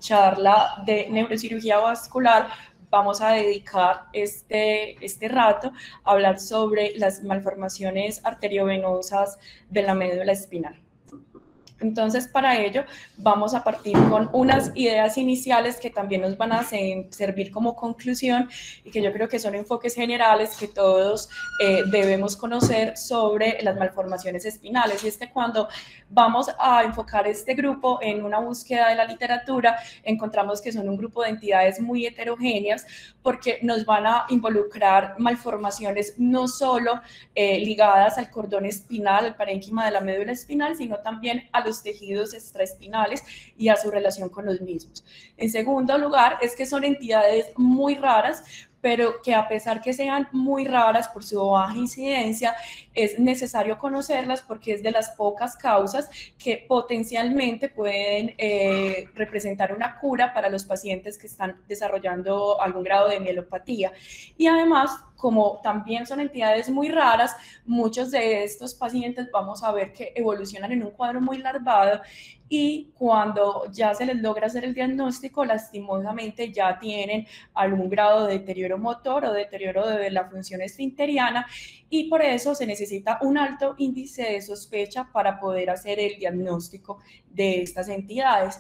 charla de neurocirugía vascular vamos a dedicar este rato a hablar sobre las malformaciones arteriovenosas de la médula espinal. Entonces, para ello, vamos a partir con unas ideas iniciales que también nos van a servir como conclusión y que yo creo que son enfoques generales que todos debemos conocer sobre las malformaciones espinales. Y es que cuando vamos a enfocar este grupo en una búsqueda de la literatura, encontramos que son un grupo de entidades muy heterogéneas porque nos van a involucrar malformaciones no solo ligadas al cordón espinal, al parénquima de la médula espinal, sino también a los tejidos extraespinales y a su relación con los mismos. En segundo lugar, es que son entidades muy raras, pero que a pesar que sean muy raras por su baja incidencia, es necesario conocerlas porque es de las pocas causas que potencialmente pueden representar una cura para los pacientes que están desarrollando algún grado de mielopatía. Y además, como también son entidades muy raras, muchos de estos pacientes vamos a ver que evolucionan en un cuadro muy larvado y cuando ya se les logra hacer el diagnóstico, lastimosamente ya tienen algún grado de deterioro motor o deterioro de la función esfinteriana y por eso se necesita un alto índice de sospecha para poder hacer el diagnóstico de estas entidades.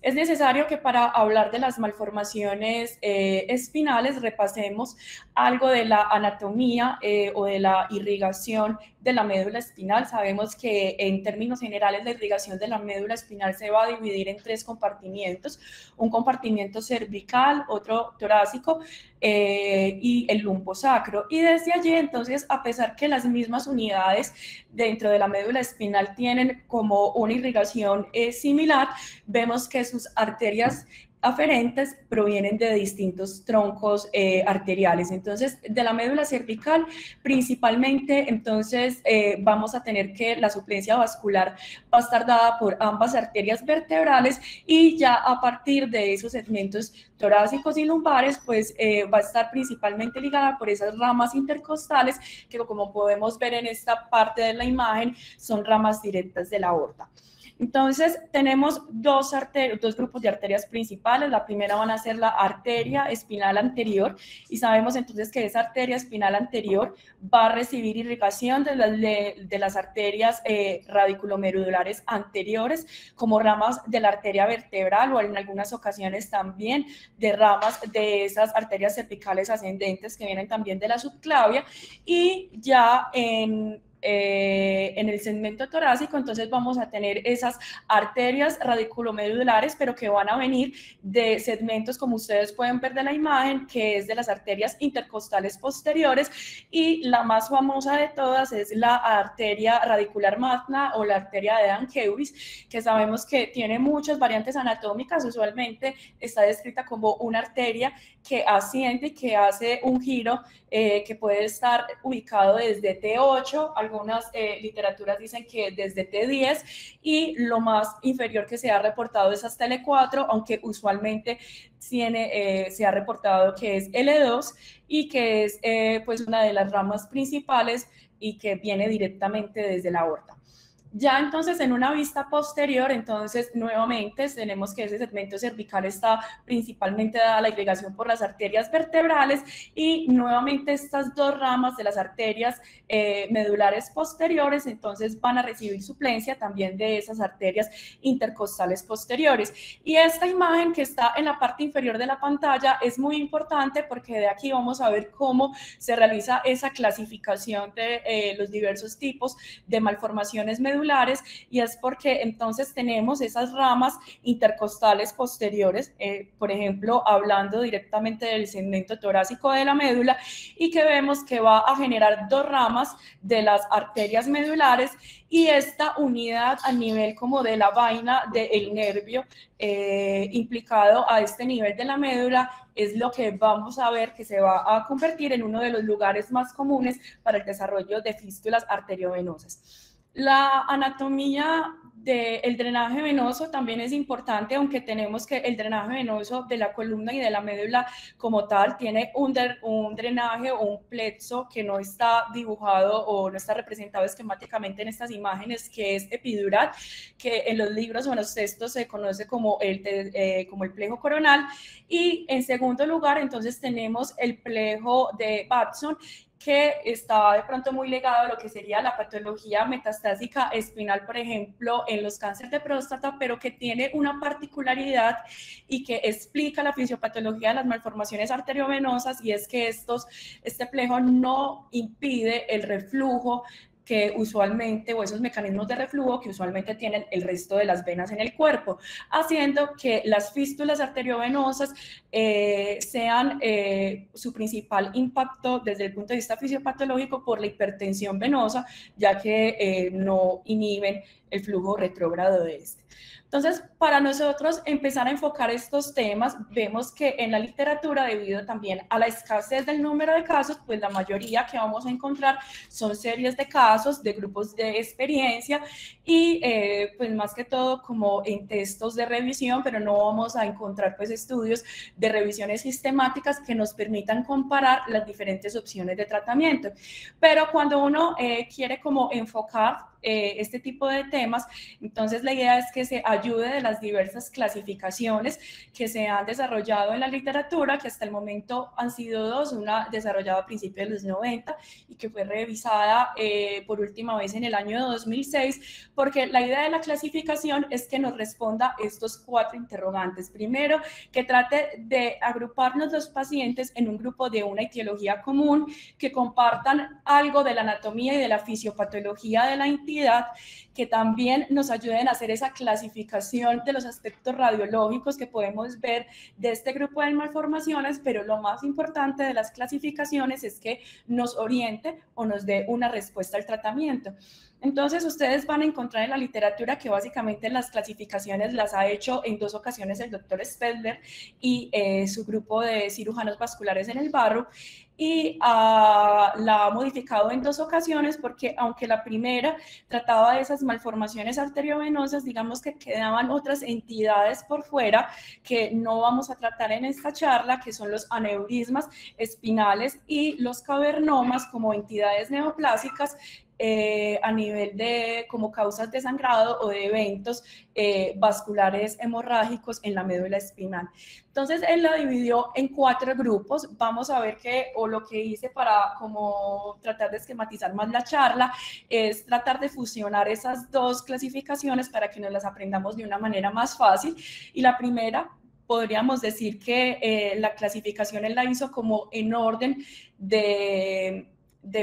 Es necesario que para hablar de las malformaciones espinales repasemos algo de la anatomía o de la irrigación de la médula espinal. Sabemos que en términos generales la irrigación de la médula espinal se va a dividir en tres compartimientos, un compartimiento cervical, otro torácico y el lumbosacro. Y desde allí entonces, a pesar que las mismas unidades dentro de la médula espinal tienen como una irrigación similar, vemos que sus arterias aferentes provienen de distintos troncos arteriales. Entonces, de la médula cervical, principalmente, entonces, vamos a tener que la suplencia vascular va a estar dada por ambas arterias vertebrales y ya a partir de esos segmentos torácicos y lumbares, pues va a estar principalmente ligada por esas ramas intercostales que, como podemos ver en esta parte de la imagen, son ramas directas de la aorta. Entonces, tenemos dos grupos de arterias principales. La primera van a ser la arteria espinal anterior y sabemos entonces que esa arteria espinal anterior va a recibir irrigación de las arterias radiculomedulares anteriores como ramas de la arteria vertebral o en algunas ocasiones también de ramas de esas arterias cervicales ascendentes que vienen también de la subclavia y ya en el segmento torácico, entonces vamos a tener esas arterias radiculomedulares, pero que van a venir de segmentos, como ustedes pueden ver de la imagen, que es de las arterias intercostales posteriores, y la más famosa de todas es la arteria radicular magna o la arteria de Anqueubis, que sabemos que tiene muchas variantes anatómicas. Usualmente está descrita como una arteria que asciende y que hace un giro que puede estar ubicado desde T8, algunas literaturas dicen que desde T10 y lo más inferior que se ha reportado es hasta L4, aunque usualmente se ha reportado que es L2 y que es pues una de las ramas principales y que viene directamente desde la aorta. Ya entonces en una vista posterior, entonces nuevamente tenemos que ese segmento cervical está principalmente dada la irrigación por las arterias vertebrales y nuevamente estas dos ramas de las arterias medulares posteriores entonces van a recibir suplencia también de esas arterias intercostales posteriores. Y esta imagen que está en la parte inferior de la pantalla es muy importante porque de aquí vamos a ver cómo se realiza esa clasificación de los diversos tipos de malformaciones medulares y es porque entonces tenemos esas ramas intercostales posteriores, por ejemplo, hablando directamente del segmento torácico de la médula y que vemos que va a generar dos ramas de las arterias medulares y esta unidad a nivel como de la vaina del nervio implicado a este nivel de la médula es lo que vamos a ver que se va a convertir en uno de los lugares más comunes para el desarrollo de fístulas arteriovenosas. La anatomía del drenaje venoso también es importante, aunque tenemos que el drenaje venoso de la columna y de la médula como tal tiene un drenaje o un plexo que no está dibujado o no está representado esquemáticamente en estas imágenes, que es epidural, que en los libros o en los textos se conoce como el plejo coronal. Y en segundo lugar, entonces tenemos el plejo de Batson, que está de pronto muy ligado a lo que sería la patología metastásica espinal, por ejemplo, en los cánceres de próstata, pero que tiene una particularidad y que explica la fisiopatología de las malformaciones arteriovenosas, y es que este plejo no impide el reflujo que usualmente, o esos mecanismos de reflujo que usualmente tienen el resto de las venas en el cuerpo, haciendo que las fístulas arteriovenosas sean su principal impacto desde el punto de vista fisiopatológico por la hipertensión venosa, ya que no inhiben el flujo retrógrado de este. Entonces, para nosotros empezar a enfocar estos temas, vemos que en la literatura, debido también a la escasez del número de casos, pues la mayoría que vamos a encontrar son series de casos, de grupos de experiencia y pues más que todo como en textos de revisión, pero no vamos a encontrar pues estudios de revisiones sistemáticas que nos permitan comparar las diferentes opciones de tratamiento. Pero cuando uno quiere como enfocar este tipo de temas, entonces la idea es que se ayude de las diversas clasificaciones que se han desarrollado en la literatura, que hasta el momento han sido dos, una desarrollada a principios de los 90 y que fue revisada por última vez en el año 2006, porque la idea de la clasificación es que nos responda estos 4 interrogantes. Primero, que trate de agruparnos los pacientes en un grupo de una etiología común, que compartan algo de la anatomía y de la fisiopatología de la entidad, que también nos ayuden a hacer esa clasificación de los aspectos radiológicos que podemos ver de este grupo de malformaciones, pero lo más importante de las clasificaciones es que nos oriente o nos dé una respuesta al tratamiento. Entonces, ustedes van a encontrar en la literatura que básicamente las clasificaciones las ha hecho en 2 ocasiones el doctor Spedler y su grupo de cirujanos vasculares en el Barrow, y la ha modificado en 2 ocasiones porque aunque la primera trataba de esas malformaciones arteriovenosas, digamos que quedaban otras entidades por fuera que no vamos a tratar en esta charla, que son los aneurismas espinales y los cavernomas como entidades neoplásicas a nivel de como causas de sangrado o de eventos vasculares hemorrágicos en la médula espinal. Entonces él la dividió en 4 grupos. Vamos a ver lo que hice para como tratar de esquematizar más la charla es tratar de fusionar esas 2 clasificaciones para que nos las aprendamos de una manera más fácil. Y la primera, podríamos decir que la clasificación él la hizo como en orden de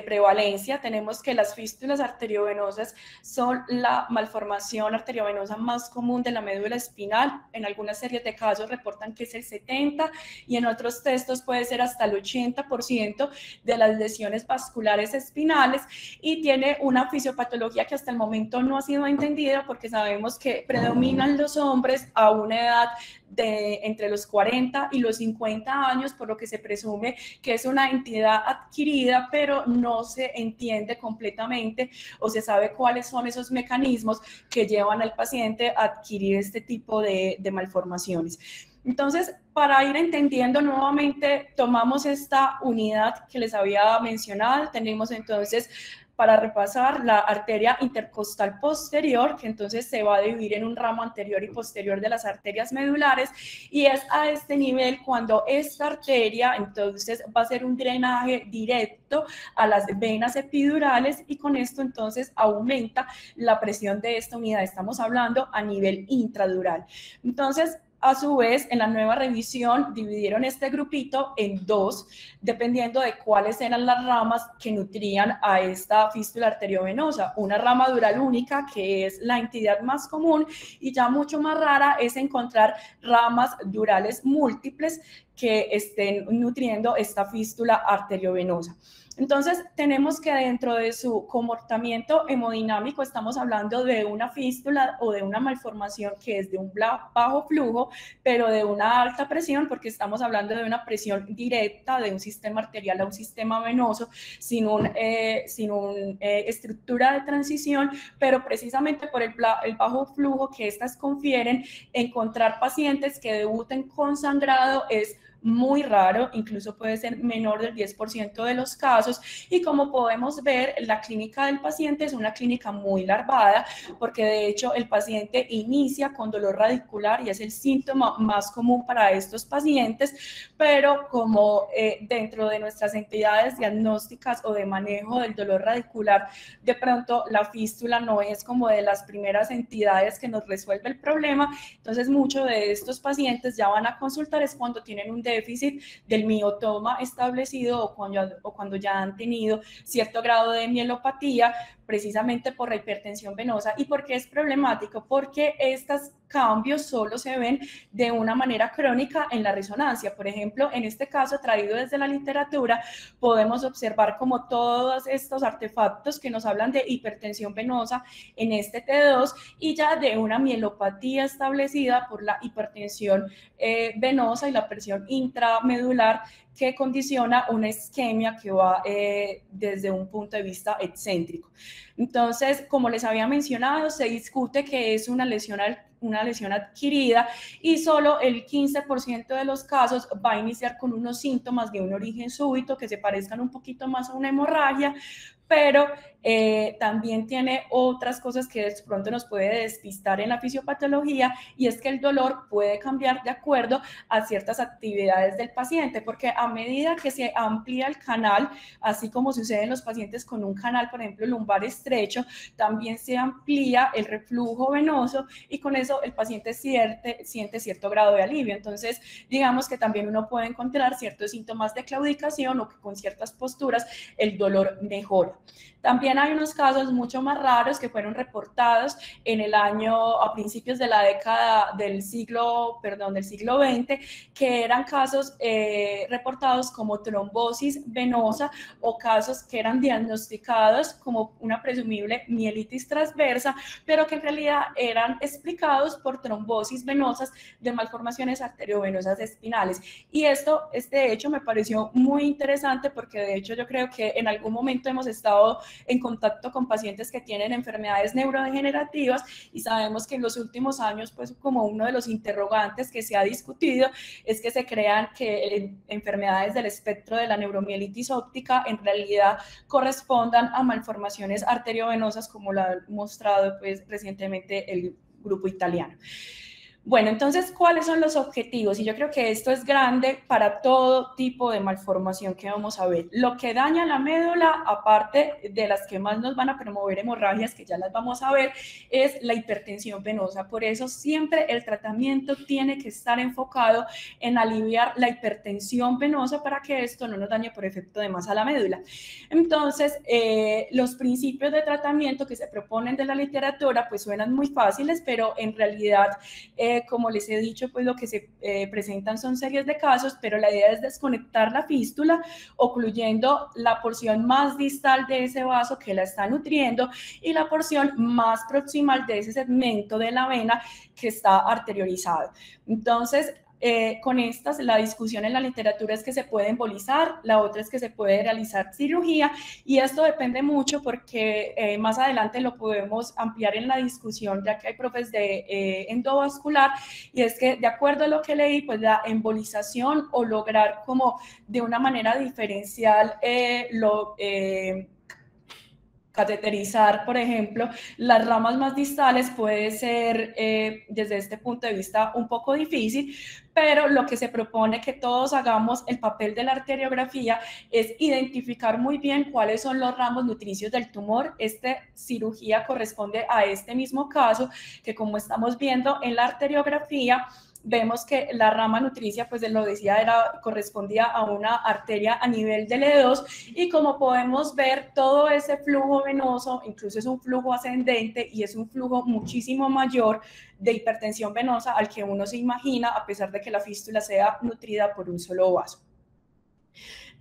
prevalencia. Tenemos que las fístulas arteriovenosas son la malformación arteriovenosa más común de la médula espinal. En algunas series de casos reportan que es el 70% y en otros textos puede ser hasta el 80% de las lesiones vasculares espinales, y tiene una fisiopatología que hasta el momento no ha sido entendida porque sabemos que predominan los hombres a una edad de entre los 40 y los 50 años, por lo que se presume que es una entidad adquirida, pero no se entiende completamente o se sabe cuáles son esos mecanismos que llevan al paciente a adquirir este tipo de malformaciones. Entonces, para ir entendiendo nuevamente, tomamos esta unidad que les había mencionado. Tenemos entonces, para repasar, la arteria intercostal posterior, que entonces se va a dividir en un ramo anterior y posterior de las arterias medulares, y es a este nivel cuando esta arteria entonces va a hacer un drenaje directo a las venas epidurales, y con esto entonces aumenta la presión de esta unidad. Estamos hablando a nivel intradural. Entonces, a su vez, en la nueva revisión dividieron este grupito en 2, dependiendo de cuáles eran las ramas que nutrían a esta fístula arteriovenosa. Una rama dural única, que es la entidad más común, y ya mucho más rara es encontrar ramas durales múltiples, que estén nutriendo esta fístula arteriovenosa. Entonces, tenemos que dentro de su comportamiento hemodinámico estamos hablando de una fístula o de una malformación que es de un bajo flujo, pero de una alta presión, porque estamos hablando de una presión directa de un sistema arterial a un sistema venoso, sin una estructura de transición, pero precisamente por el bajo flujo que estas confieren, encontrar pacientes que debuten con sangrado es muy raro, incluso puede ser menor del 10% de los casos, y como podemos ver, la clínica del paciente es una clínica muy larvada, porque de hecho el paciente inicia con dolor radicular y es el síntoma más común para estos pacientes, pero como dentro de nuestras entidades diagnósticas o de manejo del dolor radicular, de pronto la fístula no es como de las primeras entidades que nos resuelve el problema, entonces muchos de estos pacientes ya van a consultar es cuando tienen un déficit del miotoma establecido o cuando ya han tenido cierto grado de mielopatía, precisamente por la hipertensión venosa. ¿Y por qué es problemático? Porque estos cambios solo se ven de una manera crónica en la resonancia. Por ejemplo, en este caso traído desde la literatura, podemos observar como todos estos artefactos que nos hablan de hipertensión venosa en este T2 y ya de una mielopatía establecida por la hipertensión venosa y la presión intramedular que condiciona una isquemia que va desde un punto de vista excéntrico. Entonces, como les había mencionado, se discute que es una lesión adquirida y solo el 15% de los casos va a iniciar con unos síntomas de un origen súbito que se parezcan un poquito más a una hemorragia, pero también tiene otras cosas que de pronto nos puede despistar en la fisiopatología, y es que el dolor puede cambiar de acuerdo a ciertas actividades del paciente, porque a medida que se amplía el canal, así como sucede en los pacientes con un canal, por ejemplo, lumbar estrecho, también se amplía el reflujo venoso y con eso el paciente siente cierto grado de alivio. Entonces, digamos que también uno puede encontrar ciertos síntomas de claudicación o que con ciertas posturas el dolor mejora. También hay unos casos mucho más raros que fueron reportados en el año, a principios de la década del siglo XX, que eran casos reportados como trombosis venosa o casos que eran diagnosticados como una presumible mielitis transversa, pero que en realidad eran explicados por trombosis venosas de malformaciones arteriovenosas espinales. Y este hecho me pareció muy interesante porque de hecho yo creo que en algún momento hemos estado en contacto con pacientes que tienen enfermedades neurodegenerativas y sabemos que en los últimos años, pues como uno de los interrogantes que se ha discutido es que se crean que enfermedades del espectro de la neuromielitis óptica en realidad correspondan a malformaciones arteriovenosas como lo ha mostrado pues recientemente el grupo italiano. Bueno, entonces, ¿cuáles son los objetivos? Y yo creo que esto es grande para todo tipo de malformación que vamos a ver. Lo que daña la médula, aparte de las que más nos van a promover hemorragias, que ya las vamos a ver, es la hipertensión venosa. Por eso siempre el tratamiento tiene que estar enfocado en aliviar la hipertensión venosa para que esto no nos dañe por efecto de masa la médula. Entonces, los principios de tratamiento que se proponen de la literatura pues suenan muy fáciles, pero en realidad como les he dicho, pues lo que se presentan son series de casos, pero la idea es desconectar la fístula, ocluyendo la porción más distal de ese vaso que la está nutriendo y la porción más proximal de ese segmento de la vena que está arteriorizado. Entonces, con estas, la discusión en la literatura es que se puede embolizar, la otra es que se puede realizar cirugía, y esto depende mucho porque más adelante lo podemos ampliar en la discusión, ya que hay profes de endovascular, y es que de acuerdo a lo que leí, pues la embolización o lograr como de una manera diferencial cateterizar, por ejemplo, las ramas más distales puede ser desde este punto de vista un poco difícil, pero lo que se propone que todos hagamos el papel de la arteriografía es identificar muy bien cuáles son los ramos nutricios del tumor. Esta cirugía corresponde a este mismo caso que, como estamos viendo en la arteriografía, vemos que la rama nutricia, pues lo decía, correspondía a una arteria a nivel del E2, y como podemos ver, todo ese flujo venoso, incluso es un flujo ascendente y es un flujo muchísimo mayor de hipertensión venosa al que uno se imagina, a pesar de que la fístula sea nutrida por un solo vaso.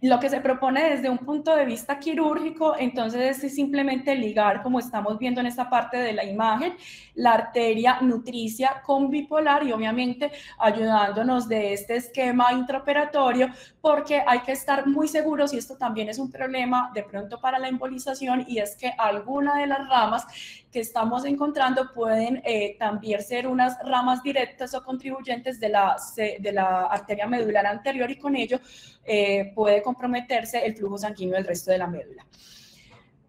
Lo que se propone desde un punto de vista quirúrgico, entonces, es simplemente ligar, como estamos viendo en esta parte de la imagen, la arteria nutricia con bipolar, y obviamente ayudándonos de este esquema intraoperatorio, porque hay que estar muy seguros, y esto también es un problema de pronto para la embolización, y es que alguna de las ramas que estamos encontrando pueden también ser unas ramas directas o contribuyentes de la arteria medular anterior, y con ello puede comprometerse el flujo sanguíneo del resto de la médula.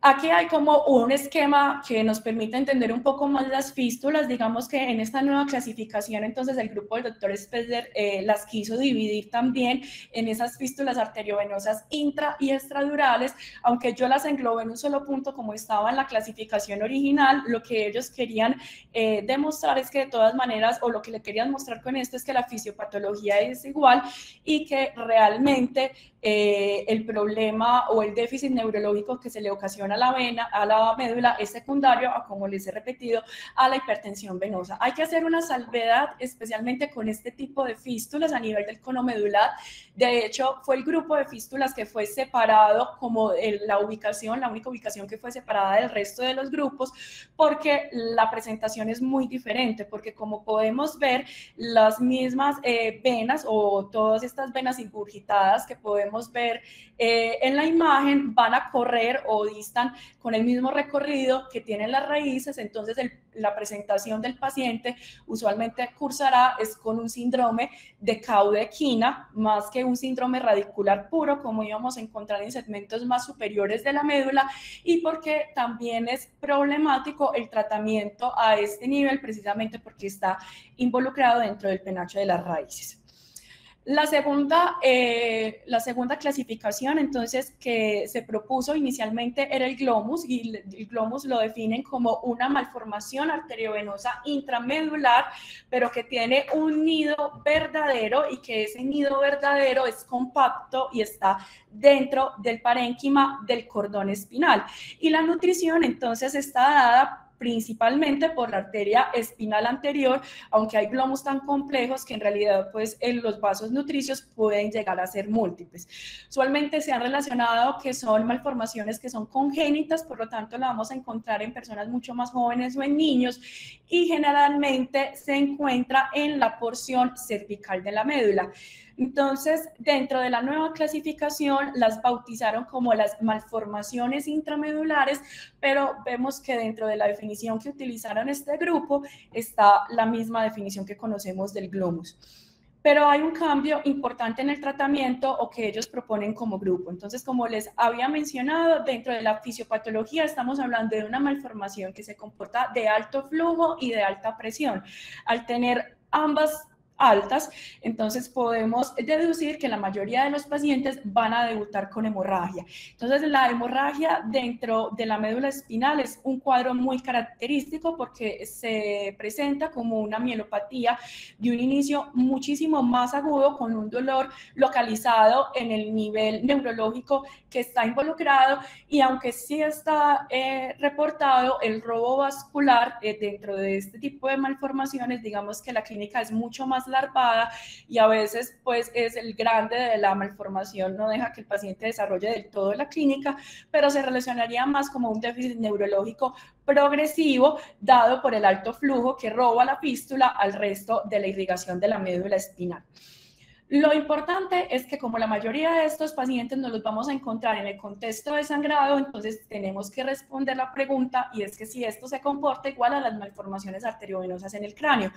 Aquí hay como un esquema que nos permite entender un poco más las fístulas. Digamos que en esta nueva clasificación, entonces, el grupo del doctor Spessler las quiso dividir también en esas fístulas arteriovenosas intra y extradurales, aunque yo las englobé en un solo punto como estaba en la clasificación original. Lo que ellos querían demostrar es que, de todas maneras, o lo que le querían mostrar con esto, es que la fisiopatología es igual, y que realmente el problema o el déficit neurológico que se le ocasiona a la médula es secundario a, como les he repetido, a la hipertensión venosa. Hay que hacer una salvedad, especialmente con este tipo de fístulas a nivel del cono medular. De hecho, fue el grupo de fístulas que fue separado como la única ubicación que fue separada del resto de los grupos, porque la presentación es muy diferente, porque como podemos ver, las mismas venas, o todas estas venas ingurgitadas que podemos ver en la imagen, van a correr o distan con el mismo recorrido que tienen las raíces. Entonces la presentación del paciente usualmente cursará es con un síndrome de caudequina, más que un síndrome radicular puro, como íbamos a encontrar en segmentos más superiores de la médula, y porque también es problemático el tratamiento a este nivel, precisamente porque está involucrado dentro del penacho de las raíces. La segunda clasificación, entonces, que se propuso inicialmente era el glomus, y el glomus lo definen como una malformación arteriovenosa intramedular, pero que tiene un nido verdadero, y que ese nido verdadero es compacto y está dentro del parénquima del cordón espinal. Y la nutrición, entonces, está dada principalmente por la arteria espinal anterior, aunque hay glomos tan complejos que en realidad, pues, los vasos nutricios pueden llegar a ser múltiples. Usualmente se han relacionado que son malformaciones que son congénitas, por lo tanto la vamos a encontrar en personas mucho más jóvenes o en niños, y generalmente se encuentra en la porción cervical de la médula. Entonces, dentro de la nueva clasificación, las bautizaron como las malformaciones intramedulares, pero vemos que dentro de la definición que utilizaron este grupo está la misma definición que conocemos del glomus. Pero hay un cambio importante en el tratamiento, o que ellos proponen como grupo. Entonces, como les había mencionado, dentro de la fisiopatología estamos hablando de una malformación que se comporta de alto flujo y de alta presión. Al tener ambas altas, entonces podemos deducir que la mayoría de los pacientes van a debutar con hemorragia. Entonces, la hemorragia dentro de la médula espinal es un cuadro muy característico, porque se presenta como una mielopatía de un inicio muchísimo más agudo, con un dolor localizado en el nivel neurológico que está involucrado, y aunque sí está reportado el robo vascular dentro de este tipo de malformaciones, digamos que la clínica es mucho más larvada, y a veces, pues, es el grande de la malformación, no deja que el paciente desarrolle del todo la clínica, pero se relacionaría más como un déficit neurológico progresivo dado por el alto flujo que roba la fístula al resto de la irrigación de la médula espinal. Lo importante es que, como la mayoría de estos pacientes nos los vamos a encontrar en el contexto de sangrado, entonces tenemos que responder la pregunta, y es que si esto se comporta igual a las malformaciones arteriovenosas en el cráneo.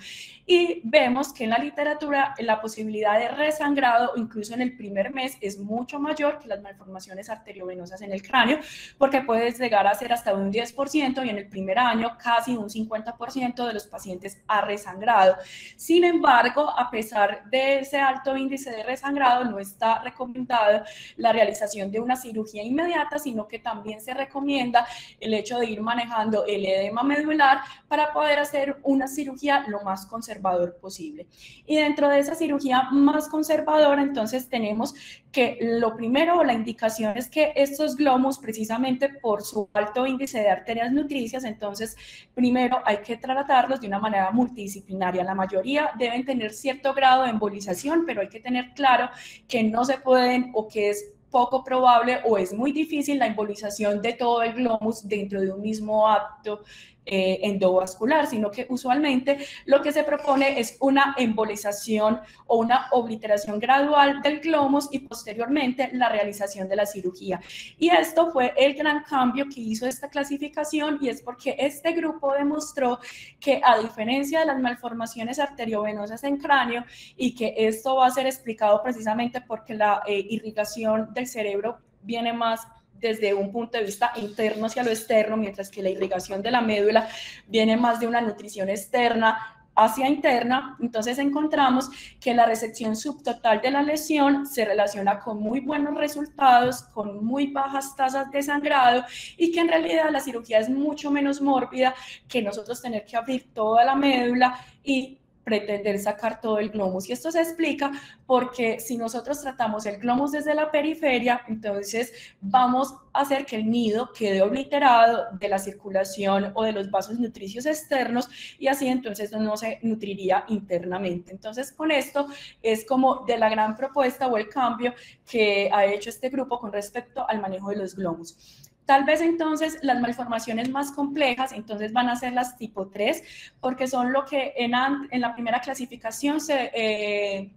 Y vemos que en la literatura la posibilidad de resangrado, incluso en el primer mes, es mucho mayor que las malformaciones arteriovenosas en el cráneo, porque puede llegar a ser hasta un 10%, y en el primer año casi un 50% de los pacientes ha resangrado. Sin embargo, a pesar de ese alto índice de resangrado, no está recomendada la realización de una cirugía inmediata, sino que también se recomienda el hecho de ir manejando el edema medular para poder hacer una cirugía lo más conservador posible. Y dentro de esa cirugía más conservadora, entonces tenemos que lo primero, la indicación es que estos glomos, precisamente por su alto índice de arterias nutricias, entonces primero hay que tratarlos de una manera multidisciplinaria. La mayoría deben tener cierto grado de embolización, pero hay que tener claro que no se pueden o que es poco probable o es muy difícil la embolización de todo el glomus dentro de un mismo acto endovascular, sino que usualmente lo que se propone es una embolización o una obliteración gradual del glomus y posteriormente la realización de la cirugía. Y esto fue el gran cambio que hizo esta clasificación, y es porque este grupo demostró que, a diferencia de las malformaciones arteriovenosas en cráneo, y que esto va a ser explicado precisamente porque la irrigación del cerebro viene más desde un punto de vista interno hacia lo externo, mientras que la irrigación de la médula viene más de una nutrición externa hacia interna. Entonces encontramos que la resección subtotal de la lesión se relaciona con muy buenos resultados, con muy bajas tasas de sangrado, y que en realidad la cirugía es mucho menos mórbida que nosotros tener que abrir toda la médula y pretender sacar todo el glomus. Y esto se explica porque si nosotros tratamos el glomus desde la periferia, entonces vamos a hacer que el nido quede obliterado de la circulación o de los vasos nutricios externos, y así entonces no se nutriría internamente. Entonces con esto es como de la gran propuesta o el cambio que ha hecho este grupo con respecto al manejo de los glomus. Tal vez entonces las malformaciones más complejas entonces van a ser las tipo 3, porque son lo que en la primera clasificación se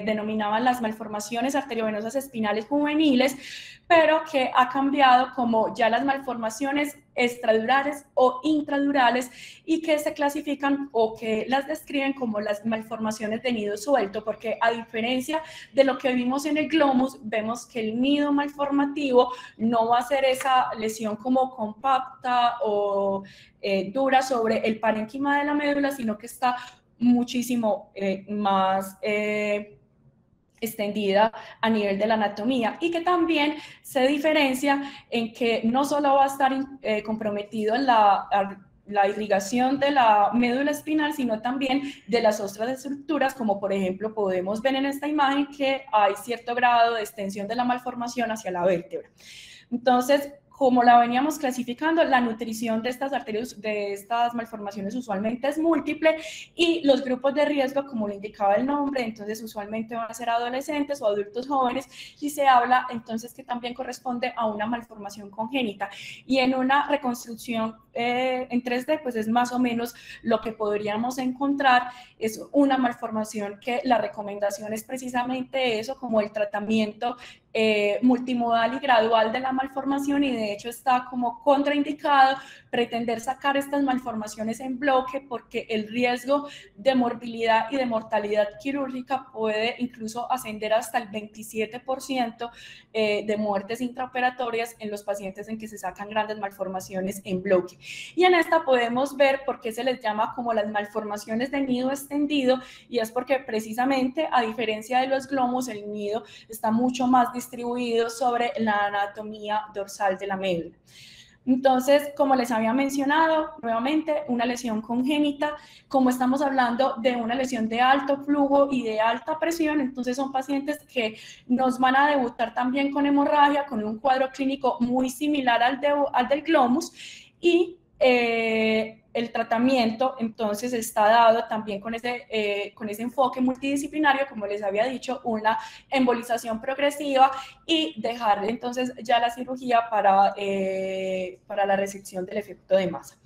denominaban las malformaciones arteriovenosas espinales juveniles, pero que ha cambiado como ya las malformaciones extradurales o intradurales, y que se clasifican o que las describen como las malformaciones de nido suelto, porque a diferencia de lo que vimos en el glomus, vemos que el nido malformativo no va a ser esa lesión como compacta o dura sobre el parénquima de la médula, sino que está muchísimo más extendida a nivel de la anatomía, y que también se diferencia en que no solo va a estar comprometido en la irrigación de la médula espinal, sino también de las otras estructuras, como por ejemplo podemos ver en esta imagen que hay cierto grado de extensión de la malformación hacia la vértebra. Entonces, como la veníamos clasificando, la nutrición de estas arterias, de estas malformaciones, usualmente es múltiple, y los grupos de riesgo, como lo indicaba el nombre, entonces usualmente van a ser adolescentes o adultos jóvenes, y se habla entonces que también corresponde a una malformación congénita. Y en una reconstrucción en 3D, pues es más o menos lo que podríamos encontrar, es una malformación que la recomendación es precisamente eso, como el tratamiento multimodal y gradual de la malformación, y de hecho está como contraindicado pretender sacar estas malformaciones en bloque, porque el riesgo de morbilidad y de mortalidad quirúrgica puede incluso ascender hasta el 27% de muertes intraoperatorias en los pacientes en que se sacan grandes malformaciones en bloque. Y en esta podemos ver por qué se les llama como las malformaciones de nido extendido, y es porque precisamente, a diferencia de los glomos, el nido está mucho más distribuido sobre la anatomía dorsal de la médula. Entonces, como les había mencionado, nuevamente, una lesión congénita, como estamos hablando de una lesión de alto flujo y de alta presión, entonces son pacientes que nos van a debutar también con hemorragia, con un cuadro clínico muy similar al del glomus, y el tratamiento entonces está dado también con ese enfoque multidisciplinario, como les había dicho, una embolización progresiva, y dejar entonces ya la cirugía para la resección del efecto de masa.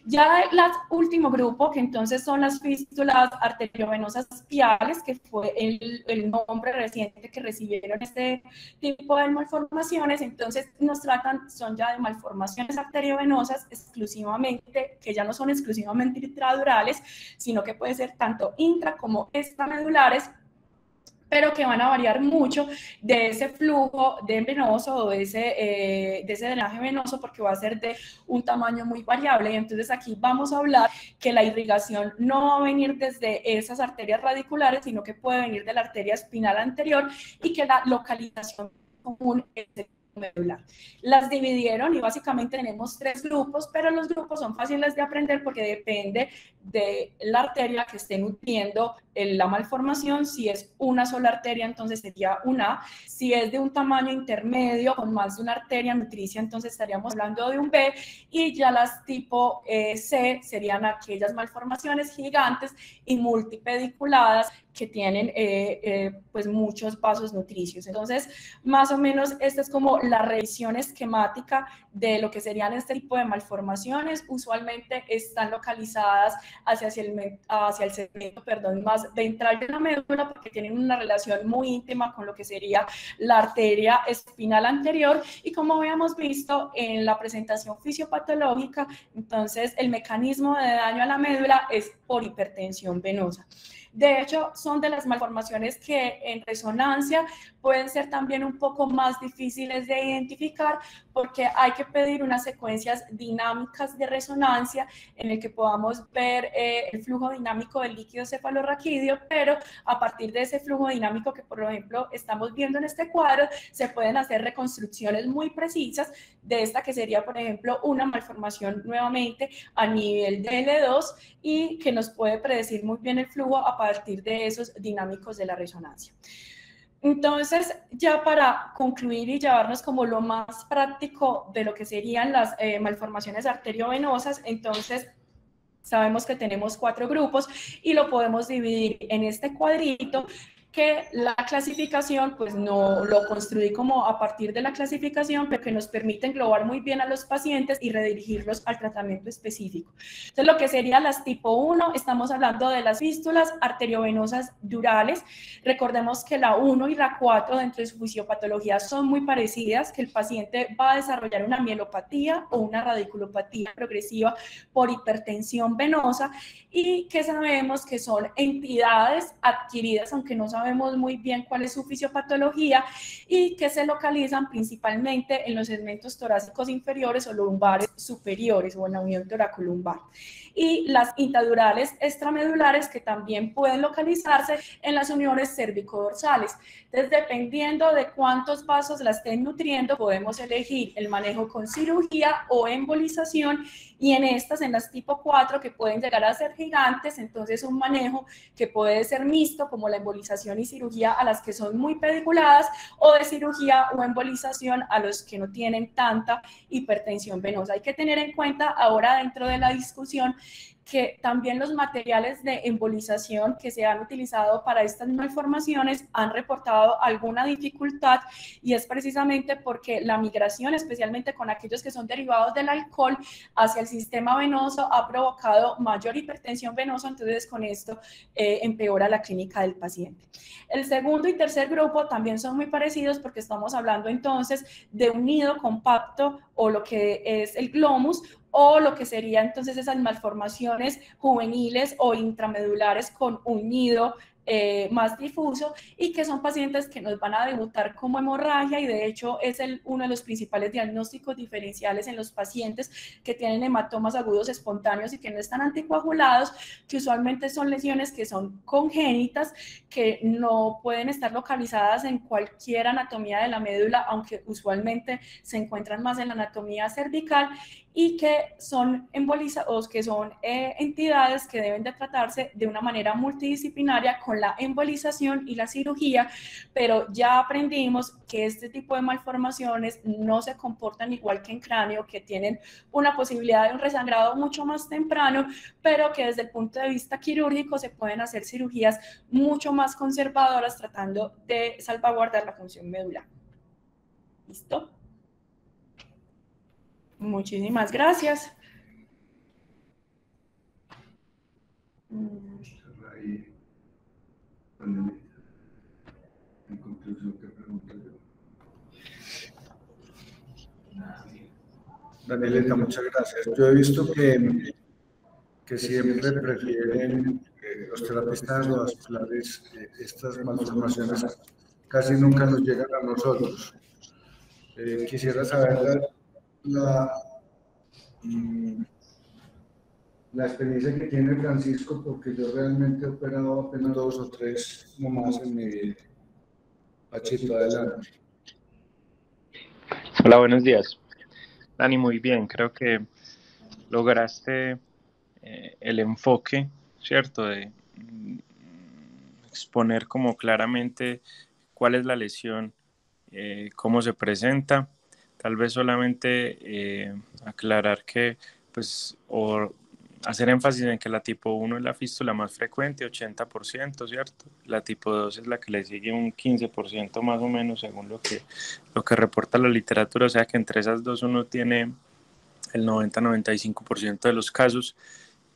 Ya el último grupo, que entonces son las fístulas arteriovenosas piales, que fue el nombre reciente que recibieron este tipo de malformaciones, entonces nos tratan, son ya de malformaciones arteriovenosas exclusivamente, que ya no son exclusivamente intradurales, sino que puede ser tanto intra como extramedulares, pero que van a variar mucho de ese flujo de venoso o de ese drenaje venoso, porque va a ser de un tamaño muy variable. Y entonces aquí vamos a hablar que la irrigación no va a venir desde esas arterias radiculares, sino que puede venir de la arteria espinal anterior, y que la localización común es el medular. Las dividieron y básicamente tenemos 3 grupos, pero los grupos son fáciles de aprender porque depende de la arteria que esté nutriendo la malformación. Si es una sola arteria, entonces sería una A. Si es de un tamaño intermedio con más de una arteria nutricia, entonces estaríamos hablando de un B. Y ya las tipo C serían aquellas malformaciones gigantes y multipediculadas que tienen pues muchos vasos nutricios. Entonces, más o menos esta es como la revisión esquemática de lo que serían este tipo de malformaciones. Usualmente están localizadas hacia el segmento, más ventral de la médula, porque tienen una relación muy íntima con lo que sería la arteria espinal anterior. Y como habíamos visto en la presentación fisiopatológica, entonces el mecanismo de daño a la médula es por hipertensión venosa. De hecho, son de las malformaciones que en resonancia pueden ser también un poco más difíciles de identificar, porque hay que pedir unas secuencias dinámicas de resonancia en el que podamos ver el flujo dinámico del líquido cefalorraquídeo, pero a partir de ese flujo dinámico que, por ejemplo, estamos viendo en este cuadro, se pueden hacer reconstrucciones muy precisas de esta que sería, por ejemplo, una malformación nuevamente a nivel de L2 y que nos puede predecir muy bien el flujo a partir de esos dinámicos de la resonancia. Entonces, ya para concluir y llevarnos como lo más práctico de lo que serían las malformaciones arteriovenosas, entonces sabemos que tenemos 4 grupos y lo podemos dividir en este cuadrito, que la clasificación, pues no lo construí como a partir de la clasificación, pero que nos permite englobar muy bien a los pacientes y redirigirlos al tratamiento específico. Entonces, lo que sería las tipo 1, estamos hablando de las fístulas arteriovenosas durales. Recordemos que la 1 y la 4 dentro de su fisiopatología son muy parecidas, que el paciente va a desarrollar una mielopatía o una radiculopatía progresiva por hipertensión venosa, y que sabemos que son entidades adquiridas, aunque no sabemos muy bien cuál es su fisiopatología, y que se localizan principalmente en los segmentos torácicos inferiores o lumbares superiores o en la unión toracolumbar. Y las intradurales extramedulares, que también pueden localizarse en las uniones cervicodorsales. Entonces, dependiendo de cuántos vasos la estén nutriendo, podemos elegir el manejo con cirugía o embolización, y en estas, en las tipo 4, que pueden llegar a ser gigantes, entonces un manejo que puede ser mixto, como la embolización y cirugía a las que son muy pediculadas, o de cirugía o embolización a los que no tienen tanta hipertensión venosa. Hay que tener en cuenta ahora dentro de la discusión que también los materiales de embolización que se han utilizado para estas malformaciones han reportado alguna dificultad, y es precisamente porque la migración, especialmente con aquellos que son derivados del alcohol hacia el sistema venoso, ha provocado mayor hipertensión venosa. Entonces, con esto empeora la clínica del paciente. El segundo y tercer grupo también son muy parecidos, porque estamos hablando entonces de un nido compacto, o lo que es el glomus, o lo que sería entonces esas malformaciones juveniles o intramedulares con un nido más difuso, y que son pacientes que nos van a debutar como hemorragia, y de hecho es uno de los principales diagnósticos diferenciales en los pacientes que tienen hematomas agudos espontáneos y que no están anticoagulados, que usualmente son lesiones que son congénitas, que no pueden estar localizadas en cualquier anatomía de la médula, aunque usualmente se encuentran más en la anatomía cervical, y que son embolizados, que son entidades que deben de tratarse de una manera multidisciplinaria con la embolización y la cirugía. Pero ya aprendimos que este tipo de malformaciones no se comportan igual que en cráneo, que tienen una posibilidad de un resangrado mucho más temprano, pero que desde el punto de vista quirúrgico se pueden hacer cirugías mucho más conservadoras, tratando de salvaguardar la función medular. ¿Listo? Muchísimas gracias. En conclusión, ¿qué pregunto yo? Danielita, muchas gracias. Yo he visto que siempre prefieren, o los terapistas endovasculares, estas malformaciones casi nunca nos llegan a nosotros. Quisiera saber la, mm, la experiencia que tiene Francisco, porque yo realmente he operado apenas 2 o 3 nomás en mi vida. Pachito, adelante. Hola, buenos días. Dani, muy bien. Creo que lograste el enfoque, ¿cierto? De exponer como claramente cuál es la lesión, cómo se presenta. Tal vez solamente aclarar que, pues, o hacer énfasis en que la tipo 1 es la fístula más frecuente, 80%, ¿cierto? La tipo 2 es la que le sigue un 15% más o menos, según lo que reporta la literatura. O sea que entre esas dos uno tiene el 90-95% de los casos,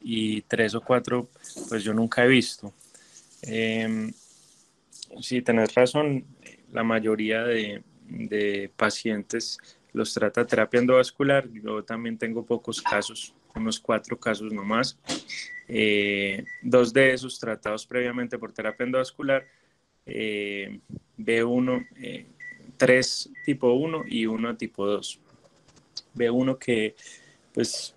y 3 o 4, pues yo nunca he visto. Sí, tenés razón, la mayoría de pacientes los trata terapia endovascular. Yo también tengo pocos casos, unos 4 casos nomás. 2 de esos tratados previamente por terapia endovascular, B1, 3 tipo 1 y 1 tipo 2. B1 que pues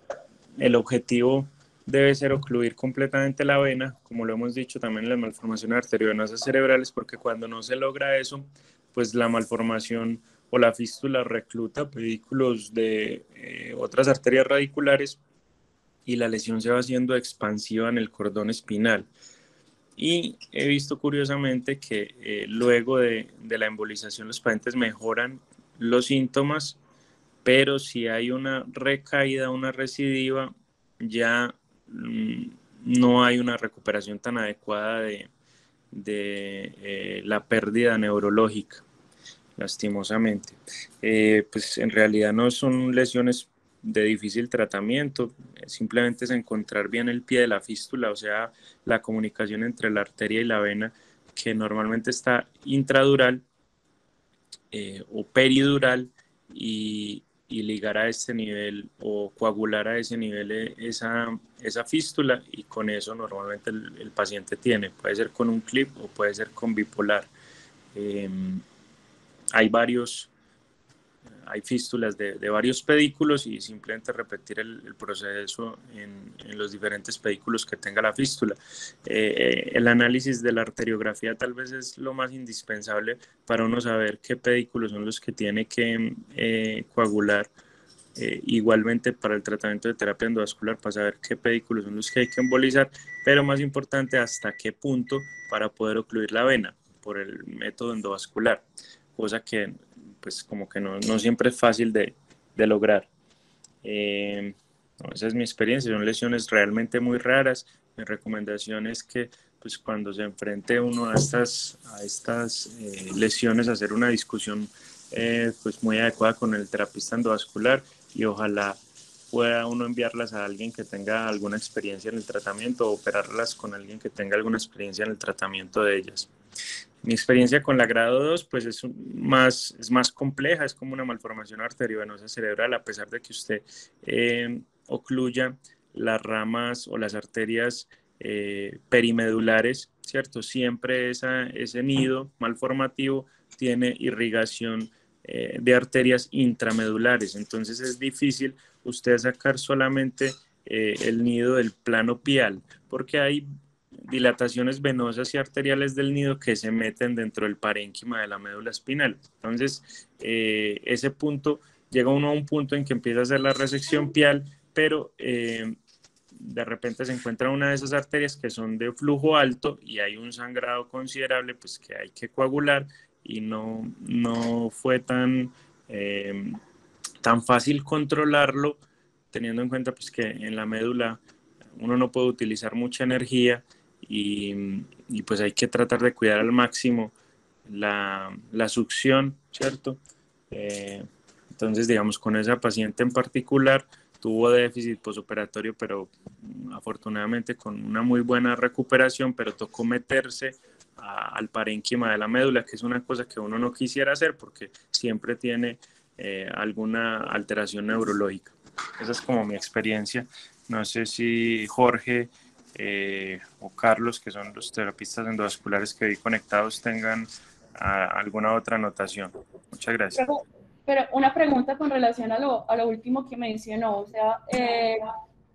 el objetivo debe ser ocluir completamente la vena, como lo hemos dicho también en las malformaciones arteriovenosas cerebrales, porque cuando no se logra eso, pues la malformación o la fístula recluta pedículos de otras arterias radiculares y la lesión se va haciendo expansiva en el cordón espinal. Y he visto curiosamente que luego de la embolización los pacientes mejoran los síntomas, pero si hay una recaída, una recidiva, ya no hay una recuperación tan adecuada de la pérdida neurológica, lastimosamente. Pues en realidad no son lesiones de difícil tratamiento, simplemente es encontrar bien el pie de la fístula, o sea, la comunicación entre la arteria y la vena, que normalmente está intradural o peridural, y ligar a este nivel o coagular a ese nivel esa fístula, y con eso normalmente el paciente tiene, puede ser con un clip o puede ser con bipolar. Eh, hay hay fístulas de varios pedículos, y simplemente repetir el proceso en los diferentes pedículos que tenga la fístula. El análisis de la arteriografía tal vez es lo más indispensable para uno saber qué pedículos son los que tiene que coagular. Igualmente para el tratamiento de terapia endovascular, para saber qué pedículos son los que hay que embolizar, pero más importante, hasta qué punto para poder ocluir la vena por el método endovascular, cosa que pues como que no siempre es fácil de lograr. No, esa es mi experiencia, son lesiones realmente muy raras. Mi recomendación es que pues cuando se enfrente uno a estas lesiones, hacer una discusión pues muy adecuada con el terapista endovascular, y ojalá pueda uno enviarlas a alguien que tenga alguna experiencia en el tratamiento, o operarlas con alguien que tenga alguna experiencia en el tratamiento de ellas. Mi experiencia con la grado 2 pues es más compleja, es como una malformación arteriovenosa cerebral, a pesar de que usted ocluya las ramas o las arterias perimedulares, ¿cierto? Siempre ese nido malformativo tiene irrigación de arterias intramedulares, entonces es difícil usted sacar solamente el nido del plano pial, porque hay dilataciones venosas y arteriales del nido que se meten dentro del parénquima de la médula espinal. Entonces, ese punto, llega uno a un punto en que empieza a hacer la resección pial, pero de repente se encuentra una de esas arterias que son de flujo alto y hay un sangrado considerable, pues que hay que coagular, y no fue tan fácil controlarlo, teniendo en cuenta pues que en la médula uno no puede utilizar mucha energía, y pues hay que tratar de cuidar al máximo la succión, ¿cierto? Entonces, digamos, con esa paciente en particular tuvo déficit posoperatorio, pero afortunadamente con una muy buena recuperación, pero tocó meterse al parénquima de la médula, que es una cosa que uno no quisiera hacer porque siempre tiene alguna alteración neurológica. Esa es como mi experiencia. No sé si Jorge o Carlos, que son los terapistas endovasculares que vi conectados, tengan alguna otra anotación. Muchas gracias. Pero una pregunta con relación a lo último que mencionó, o sea,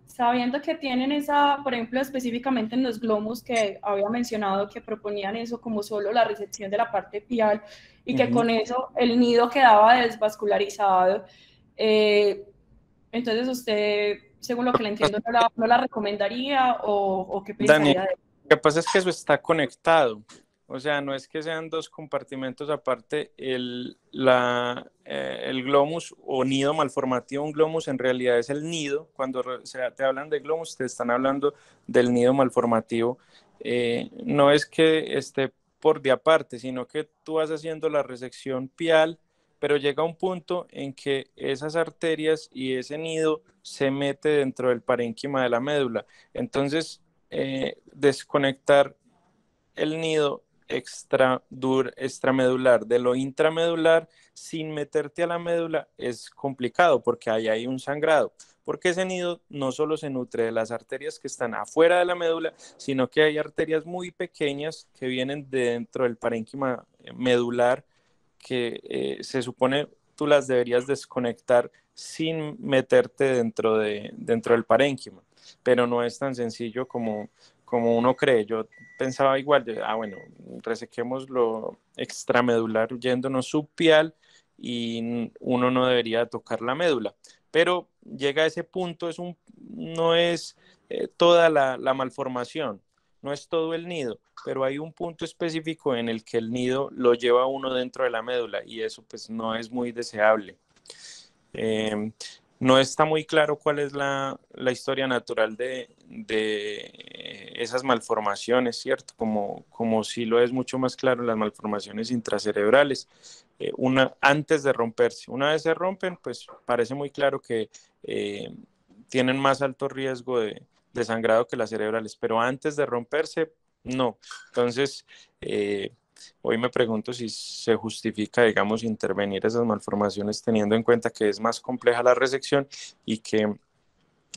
sabiendo que tienen esa, por ejemplo, específicamente en los glóbulos que había mencionado que proponían eso como solo la resección de la parte pial y que con eso el nido quedaba desvascularizado, entonces usted, según lo que le entiendo, no la recomendaría o qué pensaría Daniel, de eso. lo que pasa es que eso está conectado. O sea, no es que sean dos compartimentos aparte. El glomus o nido malformativo, un glomus en realidad es el nido. Cuando te hablan de glomus, te están hablando del nido malformativo. No es que esté por de aparte, sino que tú vas haciendo la resección pial, pero llega un punto en que esas arterias y ese nido se mete dentro del parénquima de la médula. Entonces, desconectar el nido extramedular de lo intramedular sin meterte a la médula es complicado porque ahí hay un sangrado, porque ese nido no solo se nutre de las arterias que están afuera de la médula, sino que hay arterias muy pequeñas que vienen de dentro del parénquima medular que se supone tú las deberías desconectar sin meterte dentro del parénquima, pero no es tan sencillo como uno cree. Yo pensaba igual, bueno, resequemos lo extramedular yéndonos subpial y uno no debería tocar la médula. Pero llega a ese punto, no es toda la malformación, no es todo el nido, pero hay un punto específico en el que el nido lo lleva uno dentro de la médula y eso pues no es muy deseable. No está muy claro cuál es la historia natural de esas malformaciones, ¿cierto? Como sí lo es mucho más claro las malformaciones intracerebrales. Antes de romperse, una vez se rompen, pues parece muy claro que tienen más alto riesgo de sangrado que las cerebrales, pero antes de romperse, no. Entonces, hoy me pregunto si se justifica, digamos, intervenir esas malformaciones teniendo en cuenta que es más compleja la resección y que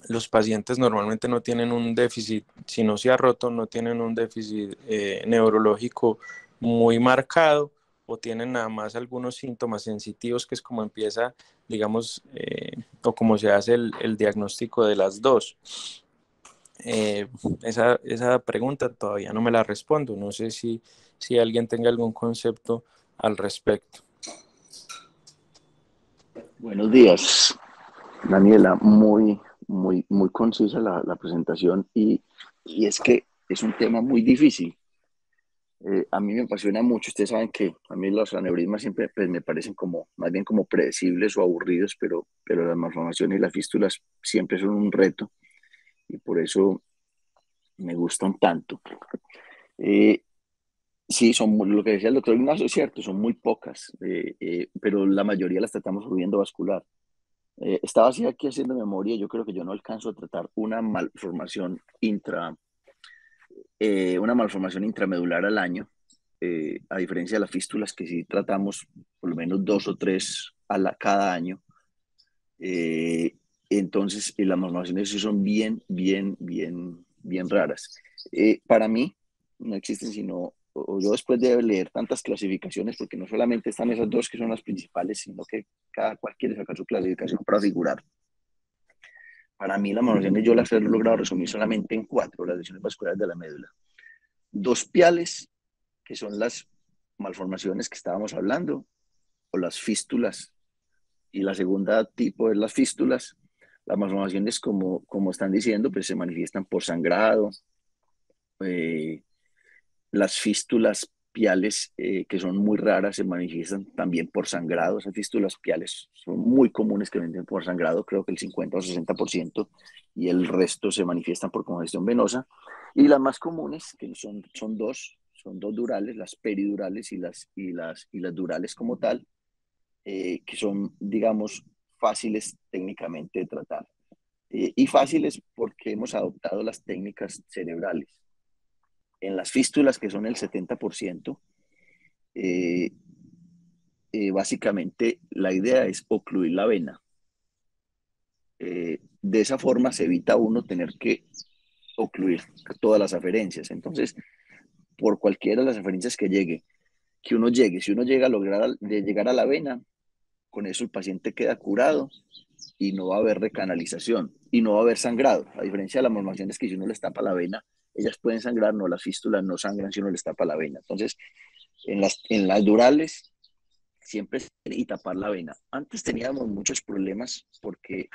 los pacientes normalmente no tienen un déficit, si no se ha roto, no tienen un déficit neurológico muy marcado o tienen nada más algunos síntomas sensitivos, que es como empieza, digamos, o como se hace el diagnóstico de las dos. Esa pregunta todavía no me la respondo. No sé si alguien tenga algún concepto al respecto. Buenos días, Daniela. Muy concisa la presentación y es que es un tema muy difícil. A mí me apasiona mucho. Ustedes saben que a mí los aneurismas siempre pues, me parecen como, más bien como predecibles o aburridos, pero las malformaciones y las fístulas siempre son un reto y por eso me gustan tanto. Sí, lo que decía el doctor Ignacio es cierto, son muy pocas, pero la mayoría las tratamos por vía endovascular. Estaba así aquí haciendo memoria, yo creo que yo no alcanzo a tratar una malformación intramedular al año, a diferencia de las fístulas que sí tratamos por lo menos 2 o 3 cada año. Entonces, las malformaciones sí son bien raras. Para mí, no existen sino, o yo después de leer tantas clasificaciones, porque no solamente están esas dos que son las principales, sino que cada cual quiere sacar su clasificación para figurar. Para mí, las malformaciones yo las he logrado resumir solamente en 4, las lesiones vasculares de la médula. 2 piales, que son las malformaciones que estábamos hablando, o las fístulas, y la segunda tipo es las fístulas. Las malformaciones, como están diciendo, pues se manifiestan por sangrado. Las fístulas piales, que son muy raras, se manifiestan también por sangrado. Esas fístulas piales son muy comunes que vienen por sangrado, creo que el 50 o 60%, y el resto se manifiestan por congestión venosa. Y las más comunes, que son dos durales, las peridurales y las durales como tal, que son, digamos, fáciles técnicamente de tratar. Y fáciles porque hemos adoptado las técnicas cerebrales. En las fístulas, que son el 70%, básicamente la idea es ocluir la vena. De esa forma se evita uno tener que ocluir todas las aferencias. Entonces, por cualquiera de las aferencias que uno llegue, si uno llega a lograr llegar a la vena, con eso el paciente queda curado y no va a haber recanalización y no va a haber sangrado. A diferencia de las malformaciones que si uno les tapa la vena, ellas pueden sangrar, no, las fístulas no sangran si uno les tapa la vena. Entonces, en las durales, siempre y tapar la vena. Antes teníamos muchos problemas porque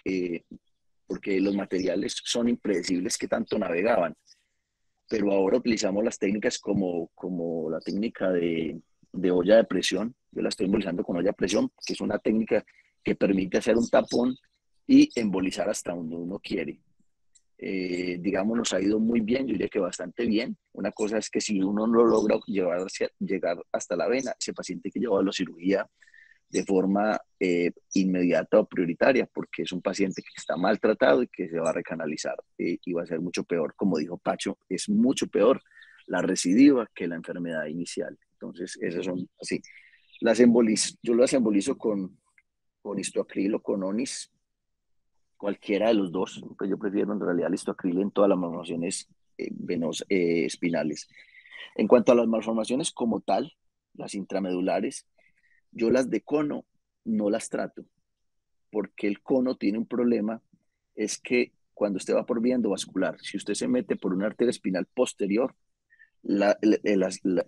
los materiales son impredecibles que tanto navegaban, pero ahora utilizamos las técnicas como la técnica de olla de presión. Yo la estoy embolizando con olla de presión, que es una técnica que permite hacer un tapón y embolizar hasta donde uno quiere. Digamos, nos ha ido muy bien, yo diría que bastante bien. Una cosa es que si uno no logra llegar hasta la vena, ese paciente hay que llevarlo a cirugía de forma inmediata o prioritaria, porque es un paciente que está maltratado y que se va a recanalizar y va a ser mucho peor. Como dijo Pacho, es mucho peor la recidiva que la enfermedad inicial. Entonces, esas son así. Yo las embolizo con histoacril con onis, cualquiera de los dos. Pues yo prefiero en realidad el histoacril en todas las malformaciones espinales. En cuanto a las malformaciones como tal, las intramedulares, yo las de cono no las trato, porque el cono tiene un problema, es que cuando usted va por vía endovascular, si usted se mete por una arteria espinal posterior,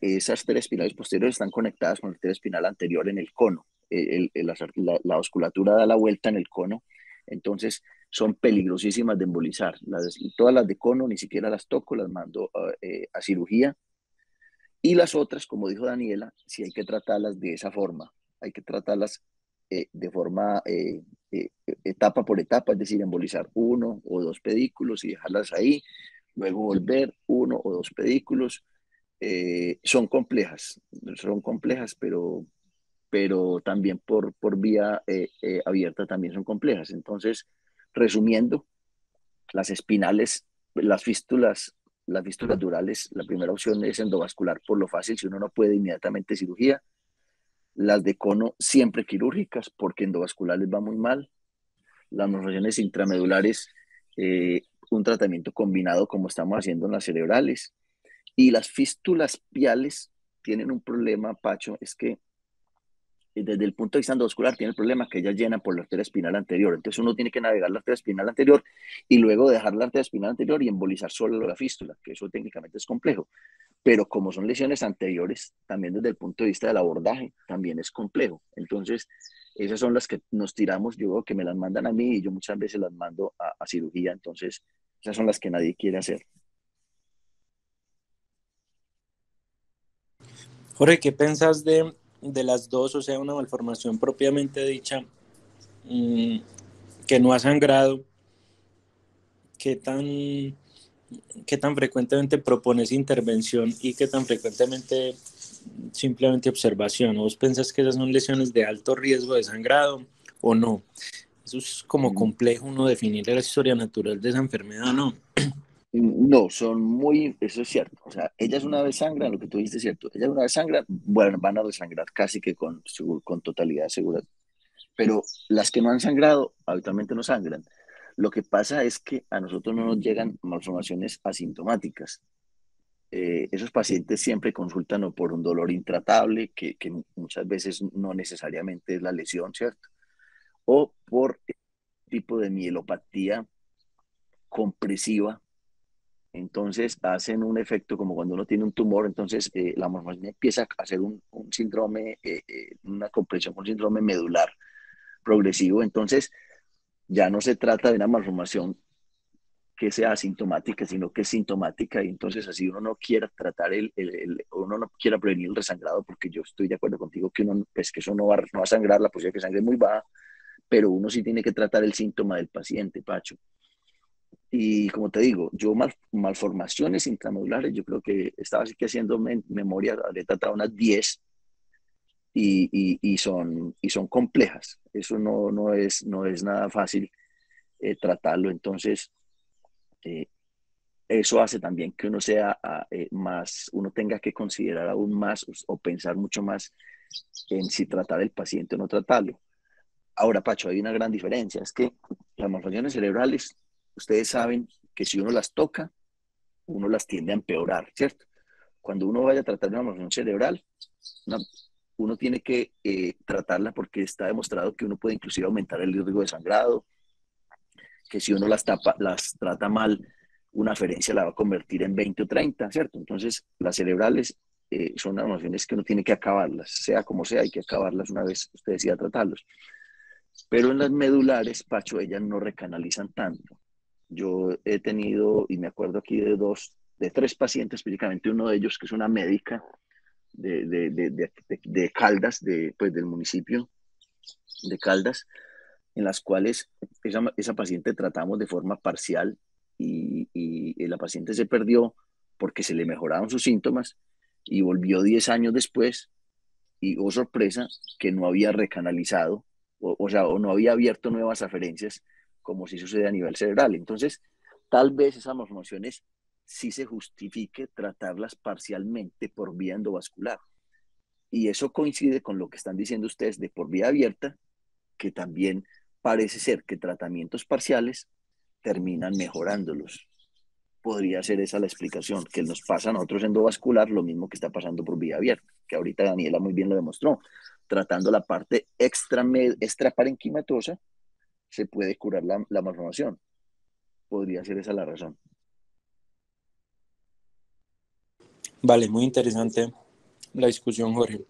esas arterias espinales posteriores están conectadas con la arteria espinal anterior en el cono. La vasculatura da la vuelta en el cono, entonces son peligrosísimas de embolizar. Todas las de cono ni siquiera las toco, las mando a cirugía. Y las otras, como dijo Daniela, sí hay que tratarlas de esa forma. Hay que tratarlas de forma etapa por etapa, es decir, embolizar 1 o 2 pedículos y dejarlas ahí, luego volver 1 o 2 pedículos. Son complejas, pero también por vía abierta también son complejas. Entonces, resumiendo, las espinales, las fístulas durales, la primera opción es endovascular por lo fácil, si uno no puede inmediatamente cirugía. Las de cono siempre quirúrgicas porque endovasculares va muy mal. Las malformaciones intramedulares, un tratamiento combinado como estamos haciendo en las cerebrales. Y las fístulas piales tienen un problema, Pacho, es que desde el punto de vista endovascular tiene el problema que ellas llenan por la arteria espinal anterior. Entonces uno tiene que navegar la arteria espinal anterior y luego dejar la arteria espinal anterior y embolizar solo la fístula, que eso técnicamente es complejo. Pero como son lesiones anteriores, también desde el punto de vista del abordaje, también es complejo. Entonces, esas son las que nos tiramos, yo creo que me las mandan a mí y yo muchas veces las mando a cirugía. Entonces, esas son las que nadie quiere hacer. Jorge, ¿qué pensás de las dos? O sea, una malformación propiamente dicha mmm, que no ha sangrado, ¿qué tan frecuentemente propones intervención y qué tan frecuentemente simplemente observación? ¿Vos pensás que esas son lesiones de alto riesgo de sangrado o no? Eso es como complejo uno definir la historia natural de esa enfermedad, ¿no? No, eso es cierto. O sea, ellas una vez sangran, lo que tú dijiste es cierto. Ellas una vez sangran, bueno, van a resangrar casi que con totalidad segura. Pero las que no han sangrado, habitualmente no sangran. Lo que pasa es que a nosotros no nos llegan malformaciones asintomáticas. Esos pacientes siempre consultan o por un dolor intratable, que muchas veces no necesariamente es la lesión, ¿cierto? O por tipo de mielopatía compresiva. Entonces hacen un efecto como cuando uno tiene un tumor, entonces la malformación empieza a hacer un síndrome, una compresión, un síndrome medular progresivo. Entonces ya no se trata de una malformación que sea asintomática, sino que es sintomática, y entonces así uno no quiera tratar uno no quiera prevenir el resangrado, porque yo estoy de acuerdo contigo que uno, pues que eso no va a sangrar, la posibilidad de que sangre es muy baja, pero uno sí tiene que tratar el síntoma del paciente, Pacho. Y como te digo, yo malformaciones intramedulares, yo creo que estaba así que haciendo memoria, habré tratado unas 10 y son complejas. Eso no es nada fácil tratarlo. Entonces, eh, eso hace también que uno sea uno tenga que considerar aún más o pensar mucho más en si tratar el paciente o no tratarlo. Ahora, Pacho, hay una gran diferencia, es que las malformaciones cerebrales, ustedes saben que si uno las toca, uno las tiende a empeorar, ¿cierto? Cuando uno vaya a tratar una malformación cerebral, una, uno tiene que tratarla porque está demostrado que uno puede inclusive aumentar el riesgo de sangrado, que si uno las trata mal, una aferencia la va a convertir en 20 o 30, ¿cierto? Entonces, las cerebrales son malformaciones que uno tiene que acabarlas, sea como sea, hay que acabarlas una vez usted decida tratarlos. Pero en las medulares, Pacho, ellas no recanalizan tanto. Yo he tenido, y me acuerdo aquí de tres pacientes, específicamente uno de ellos que es una médica de Caldas, pues, del municipio de Caldas, en las cuales esa paciente tratamos de forma parcial y la paciente se perdió porque se le mejoraron sus síntomas y volvió 10 años después y, oh sorpresa, que no había recanalizado, o no había abierto nuevas aferencias como si sucede a nivel cerebral. Entonces, tal vez esas malformaciones sí se justifique tratarlas parcialmente por vía endovascular. Y eso coincide con lo que están diciendo ustedes de por vía abierta, que también parece ser que tratamientos parciales terminan mejorándolos. Podría ser esa la explicación, que nos pasa a nosotros endovascular lo mismo que está pasando por vía abierta, que ahorita Daniela muy bien lo demostró. Tratando la parte extraparenquimatosa, se puede curar la malformación. Podría ser esa la razón. Vale, muy interesante la discusión, Jorge.